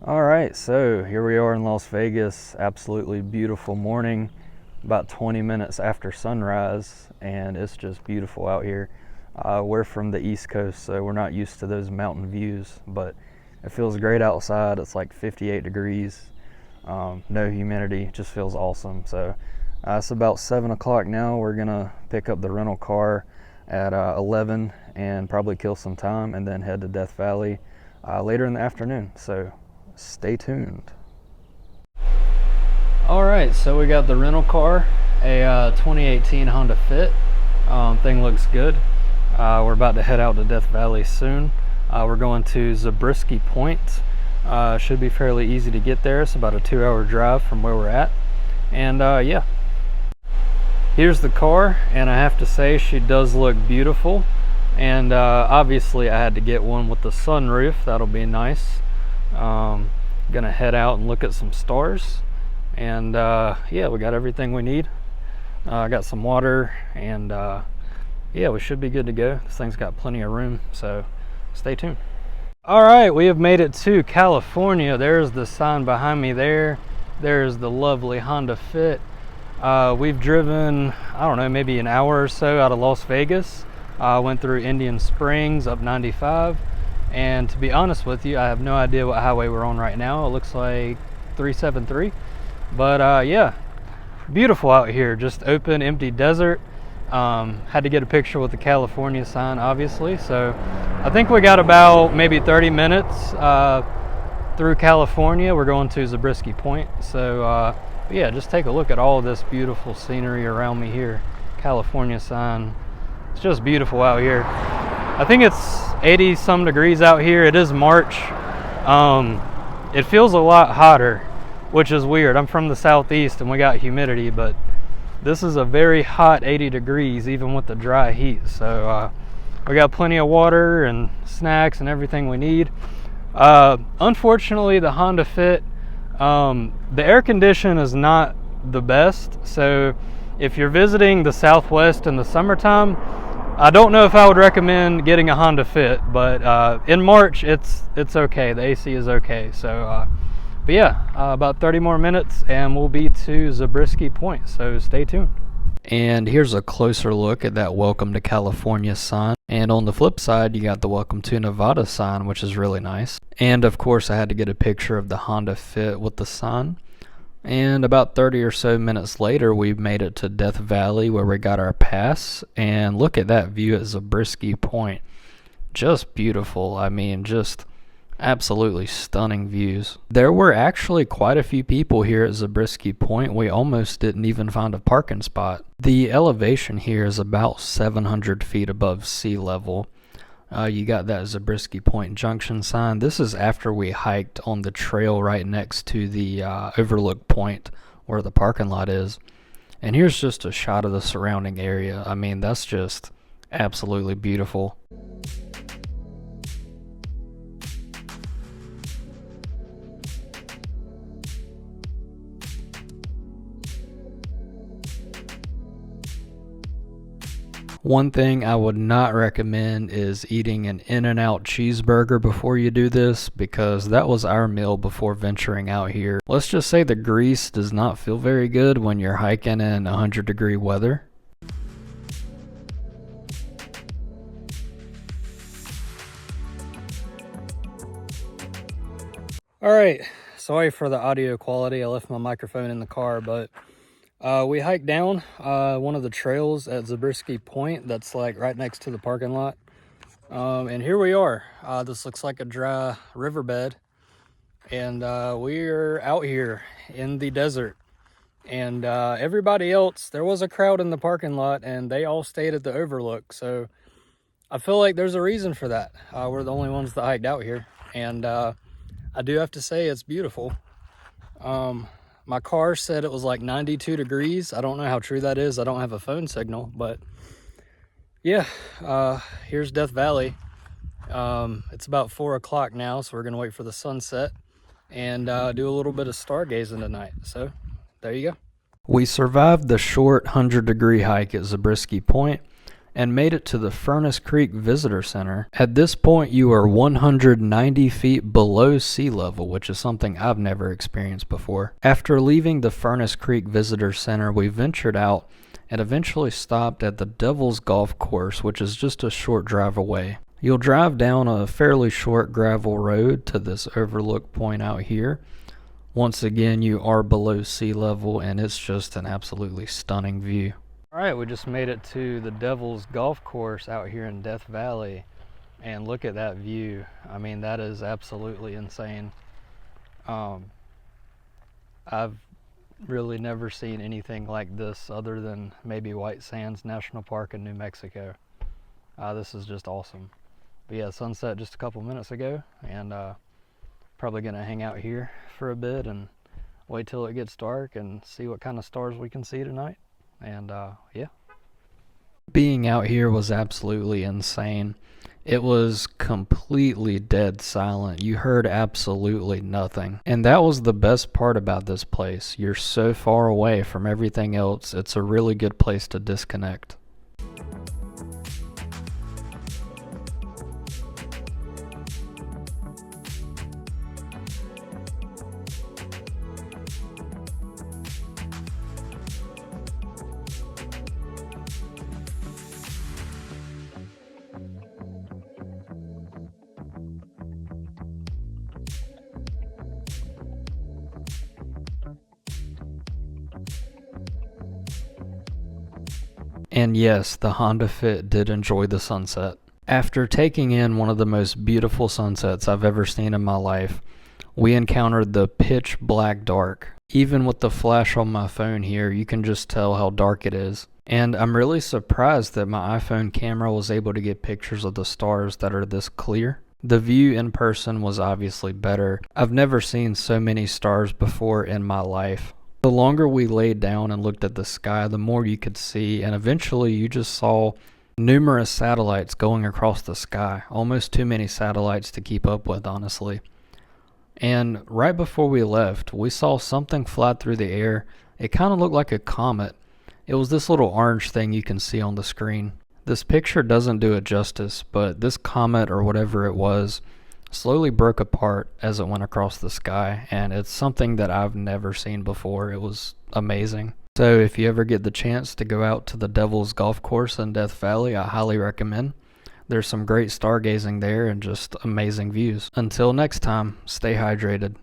All right, so here we are in Las Vegas. Absolutely beautiful morning, about 20 minutes after sunrise, and it's just beautiful out here. We're from the East Coast, so we're not used to those mountain views, but it feels great outside. It's like 58 degrees, no humidity, it just feels awesome. So it's about 7 o'clock now. We're gonna pick up the rental car at 11 and probably kill some time and then head to Death Valley later in the afternoon. So stay tuned. All right, so we got the rental car, a 2018 Honda Fit. Thing looks good. We're about to head out to Death Valley soon. We're going to Zabriskie Point. Should be fairly easy to get there. It's about a 2-hour drive from where we're at. And yeah, here's the car, and I have to say she does look beautiful. And obviously I had to get one with the sunroof. That'll be nice. Gonna head out and look at some stars, and yeah, we got everything we need. I got some water, and yeah, we should be good to go. This thing's got plenty of room, so stay tuned. All right, we have made it to California. There's the sign behind me there. There's the lovely Honda Fit. We've driven, I don't know, maybe an hour or so out of Las Vegas. Went through Indian Springs up 95. And to be honest with you, I have no idea what highway we're on right now. It looks like 373. But yeah, beautiful out here. Just open, empty desert. Had to get a picture with the California sign, obviously. So I think we got about maybe 30 minutes through California. We're going to Zabriskie Point. So yeah, just take a look at all of this beautiful scenery around me here. California sign. It's just beautiful out here. I think it's 80 some degrees out here. It is March. It feels a lot hotter, which is weird. I'm from the southeast and we got humidity, but this is a very hot 80 degrees even with the dry heat. So we got plenty of water and snacks and everything we need. Unfortunately, the Honda Fit, the air condition is not the best. So if you're visiting the Southwest in the summertime, I don't know if I would recommend getting a Honda Fit, but in March it's okay. The AC is okay. So but yeah, about 30 more minutes and we'll be to Zabriskie Point, so stay tuned. And here's a closer look at that Welcome to California sign. And on the flip side, you got the Welcome to Nevada sign, which is really nice. And of course, I had to get a picture of the Honda Fit with the sign. And about 30 or so minutes later, we made it to Death Valley where we got our pass. And look at that view at Zabriskie Point. Just beautiful. I mean, just absolutely stunning views. There were actually quite a few people here at Zabriskie Point. We almost didn't even find a parking spot. The elevation here is about 700 feet above sea level. You got that Zabriskie Point Junction sign. This is after we hiked on the trail right next to the overlook point where the parking lot is. And here's just a shot of the surrounding area. I mean, that's just absolutely beautiful. One thing I would not recommend is eating an In-N-Out cheeseburger before you do this, because that was our meal before venturing out here. Let's just say the grease does not feel very good when you're hiking in 100-degree weather. Alright, sorry for the audio quality. I left my microphone in the car, but we hiked down one of the trails at Zabriskie Point that's like right next to the parking lot. And here we are. This looks like a dry riverbed. And we're out here in the desert. And everybody else, there was a crowd in the parking lot and they all stayed at the overlook. So I feel like there's a reason for that. We're the only ones that hiked out here. And I do have to say it's beautiful. My car said it was like 92 degrees. I don't know how true that is. I don't have a phone signal, but yeah, here's Death Valley. It's about 4 o'clock now, so we're gonna wait for the sunset and do a little bit of stargazing tonight. So there you go. We survived the short 100-degree hike at Zabriskie Point, and made it to the Furnace Creek Visitor Center. At this point, you are 190 feet below sea level, which is something I've never experienced before. After leaving the Furnace Creek Visitor Center, we ventured out and eventually stopped at the Devil's Golf Course, which is just a short drive away. You'll drive down a fairly short gravel road to this overlook point out here. Once again, you are below sea level, and it's just an absolutely stunning view. All right, we just made it to the Devil's Golf Course out here in Death Valley, and look at that view. I mean, that is absolutely insane. I've really never seen anything like this other than maybe White Sands National Park in New Mexico. This is just awesome. But yeah, sunset just a couple minutes ago, and probably gonna hang out here for a bit and wait till it gets dark and see what kind of stars we can see tonight. And yeah, being out here was absolutely insane. It was completely dead silent. You heard absolutely nothing. And that was the best part about this place. You're so far away from everything else. It's a really good place to disconnect. And yes, the Honda Fit did enjoy the sunset. After taking in one of the most beautiful sunsets I've ever seen in my life, we encountered the pitch black dark. Even with the flash on my phone here, you can just tell how dark it is. And I'm really surprised that my iPhone camera was able to get pictures of the stars that are this clear. The view in person was obviously better. I've never seen so many stars before in my life. The longer we laid down and looked at the sky, the more you could see, and eventually you just saw numerous satellites going across the sky. Almost too many satellites to keep up with, honestly. And right before we left, we saw something fly through the air. It kind of looked like a comet. It was this little orange thing you can see on the screen. This picture doesn't do it justice, but this comet or whatever it was slowly broke apart as it went across the sky, and it's something that I've never seen before. It was amazing. So if you ever get the chance to go out to the Devil's Golf Course in Death Valley, I highly recommend. There's some great stargazing there and just amazing views. Until next time, stay hydrated.